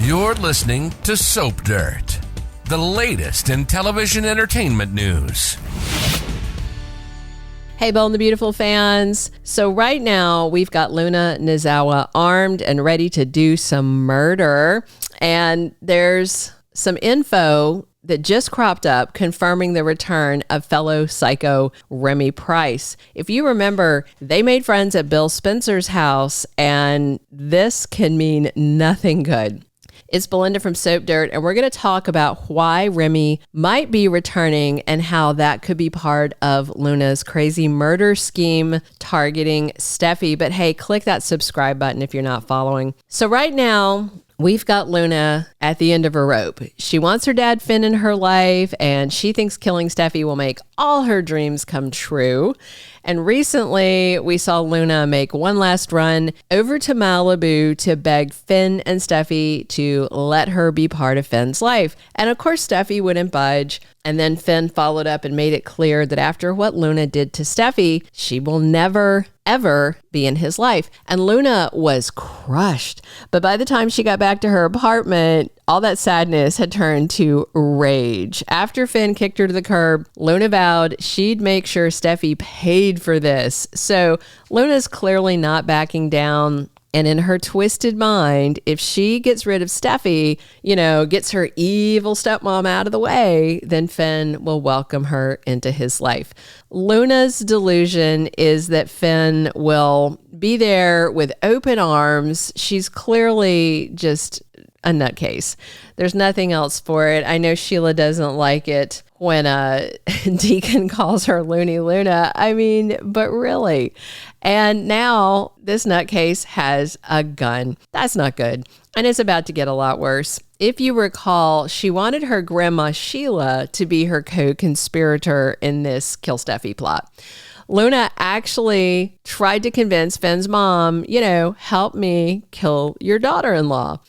You're listening to Soap Dirt, the latest in television entertainment news. Hey, Bold and the Beautiful fans. So right now, we've got Luna Nozawa armed and ready to do some murder. And there's some info that just cropped up confirming the return of fellow psycho Remy Price. If you remember, they made friends at Bill Spencer's house, and this can mean nothing good. It's Belinda from Soap Dirt, and we're going to talk about why Remy might be returning and how that could be part of Luna's crazy murder scheme targeting Steffy. But hey, click that subscribe button if you're not following. So right now, we've got Luna at the end of her rope. She wants her dad Finn in her life, and she thinks killing Steffy will make all her dreams come true. And recently, we saw Luna make one last run over to Malibu to beg Finn and Steffy to let her be part of Finn's life. And of course, Steffy wouldn't budge. And then Finn followed up and made it clear that after what Luna did to Steffy, she will never, ever be in his life. And Luna was crushed. But by the time she got back to her apartment, all that sadness had turned to rage. After Finn kicked her to the curb, Luna vowed she'd make sure Steffy paid for this. So Luna's clearly not backing down. And in her twisted mind, if she gets rid of Steffy, gets her evil stepmom out of the way, then Finn will welcome her into his life. Luna's delusion is that Finn will be there with open arms. She's clearly just a nutcase. There's nothing else for it. I know Sheila doesn't like it when Deacon calls her Looney Luna. I mean, but really. And now this nutcase has a gun. That's not good. And it's about to get a lot worse. If you recall, she wanted her grandma Sheila to be her co-conspirator in this Kill Steffy plot. Luna actually tried to convince Finn's mom, help me kill your daughter-in-law.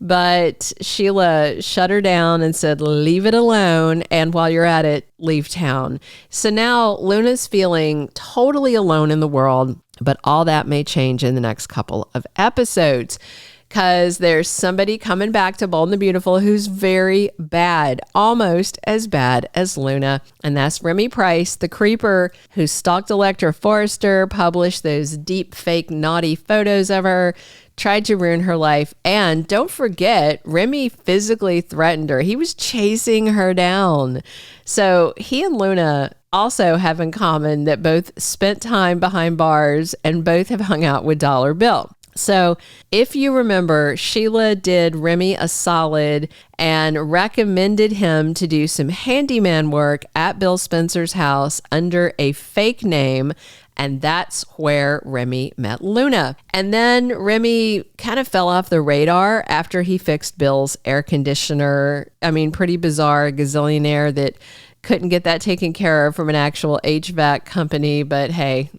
But Sheila shut her down and said, leave it alone. And while you're at it, leave town. So now Luna's feeling totally alone in the world, but all that may change in the next couple of episodes. Because there's somebody coming back to Bold and the Beautiful who's very bad, almost as bad as Luna. And that's Remy Price, the creeper who stalked Electra Forrester, published those deep, fake, naughty photos of her, tried to ruin her life. And don't forget, Remy physically threatened her. He was chasing her down. So he and Luna also have in common that both spent time behind bars and both have hung out with Dollar Bill. So if you remember, Sheila did Remy a solid and recommended him to do some handyman work at Bill Spencer's house under a fake name. And that's where Remy met Luna. And then Remy kind of fell off the radar after he fixed Bill's air conditioner. I mean, pretty bizarre, gazillionaire that couldn't get that taken care of from an actual HVAC company. But hey,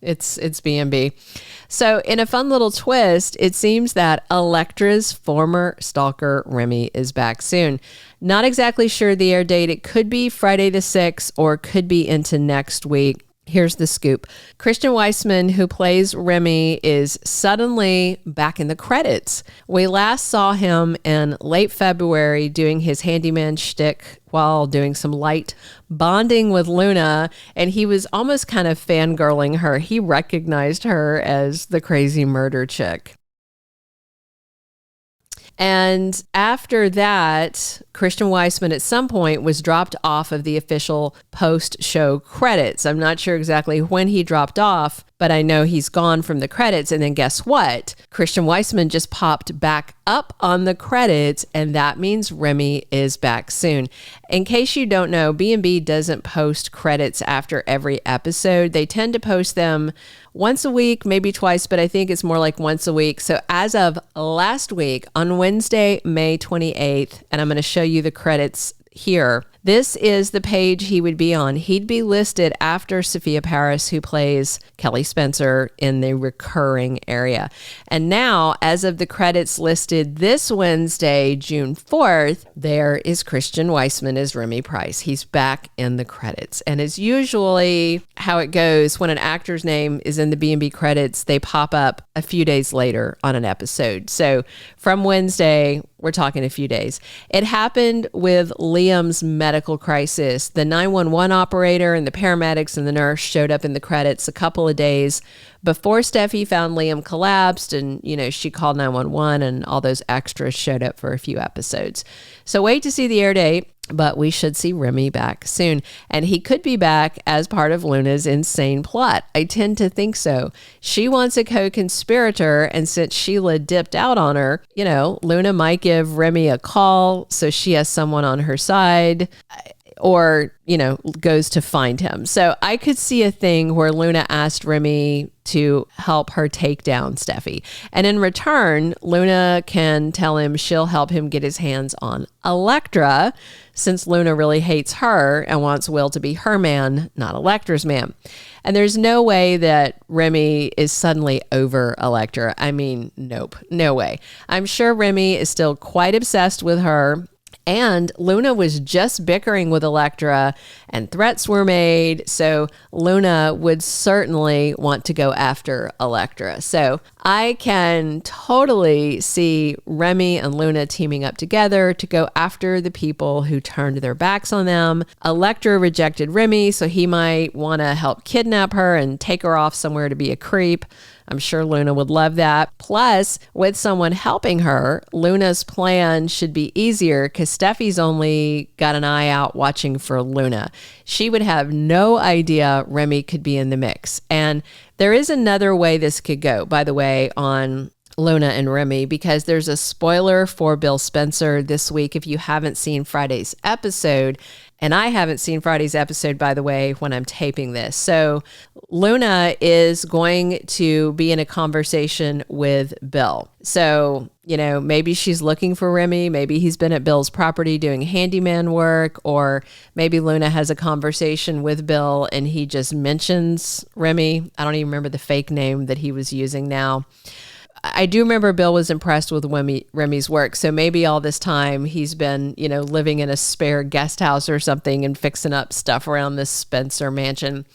it's B&B. So in a fun little twist, it seems that Electra's former stalker Remy is back soon. Not exactly sure the air date. It could be Friday the 6th or could be into next week. Here's the scoop. Christian Weissman, who plays Remy, is suddenly back in the credits. We last saw him in late February doing his handyman shtick while doing some light bonding with Luna, and he was almost kind of fangirling her. He recognized her as the crazy murder chick. And after that, Christian Weissman at some point was dropped off of the official post-show credits. I'm not sure exactly when he dropped off, but I know he's gone from the credits. And then guess what? Christian Weissman just popped back up on the credits, and that means Remy is back soon. In case you don't know, B&B doesn't post credits after every episode. They tend to post them once a week, maybe twice, but I think it's more like once a week. So as of last week, on Wednesday, May 28th, and I'm going to show you the credits here, This is the page he would be on. He'd be listed after Sophia Paris, who plays Kelly Spencer in the recurring area. And now, as of the credits listed this Wednesday, June 4th, there is Christian Weissman as Remy Price. He's back in the credits. And as usually how it goes, when an actor's name is in the B&B credits, they pop up a few days later on an episode. So from Wednesday, we're talking a few days. It happened with Liam's medical crisis. The 911 operator and the paramedics and the nurse showed up in the credits a couple of days before Steffi found Liam collapsed, and, she called 911 and all those extras showed up for a few episodes. So wait to see the air date, but we should see Remy back soon. And he could be back as part of Luna's insane plot. I tend to think so. She wants a co-conspirator, and since Sheila dipped out on her, Luna might give Remy a call so she has someone on her side, or, goes to find him. So I could see a thing where Luna asked Remy to help her take down Steffi. And in return, Luna can tell him she'll help him get his hands on Electra, since Luna really hates her and wants Will to be her man, not Electra's man. And there's no way that Remy is suddenly over Electra. I mean, nope, no way. I'm sure Remy is still quite obsessed with her. And Luna was just bickering with Electra and threats were made. So Luna would certainly want to go after Electra. So I can totally see Remy and Luna teaming up together to go after the people who turned their backs on them. Electra rejected Remy, so he might want to help kidnap her and take her off somewhere to be a creep. I'm sure Luna would love that. Plus, with someone helping her, Luna's plan should be easier because Steffi's only got an eye out watching for Luna. She would have no idea Remy could be in the mix. And there is another way this could go, by the way, on Luna and Remy, because there's a spoiler for Bill Spencer this week if you haven't seen Friday's episode. And I haven't seen Friday's episode, by the way, when I'm taping this. So Luna is going to be in a conversation with Bill. So, maybe she's looking for Remy. Maybe he's been at Bill's property doing handyman work, or maybe Luna has a conversation with Bill and he just mentions Remy. I don't even remember the fake name that he was using now. I do remember Bill was impressed with Remy's work. So maybe all this time he's been, living in a spare guest house or something and fixing up stuff around this Spencer mansion.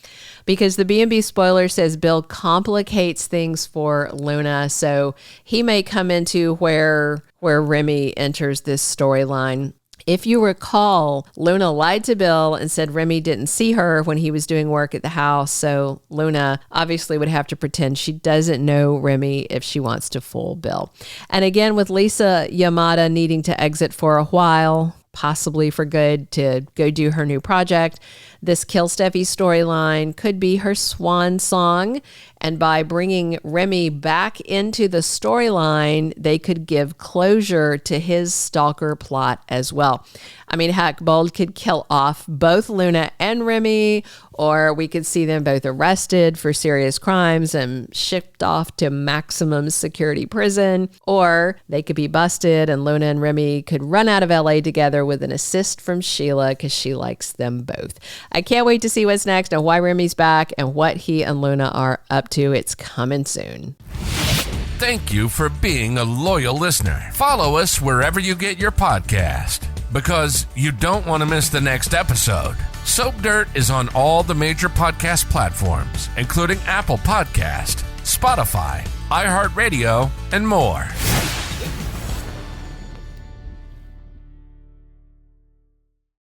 Because the B&B spoiler says Bill complicates things for Luna. So he may come into where Remy enters this storyline. If you recall, Luna lied to Bill and said Remy didn't see her when he was doing work at the house. So Luna obviously would have to pretend she doesn't know Remy if she wants to fool Bill. And again, with Lisa Yamada needing to exit for a while, possibly for good, to go do her new project, this Kill Steffi storyline could be her swan song. And by bringing Remy back into the storyline, they could give closure to his stalker plot as well. I mean, heck, Bold could kill off both Luna and Remy, or we could see them both arrested for serious crimes and shipped off to maximum security prison, or they could be busted and Luna and Remy could run out of LA together with an assist from Sheila because she likes them both. I can't wait to see what's next and why Remy's back and what he and Luna are up to. It's coming soon. Thank you for being a loyal listener. Follow us wherever you get your podcast, because you don't want to miss the next episode. Soap Dirt is on all the major podcast platforms, including Apple Podcast, Spotify, iHeartRadio, and more.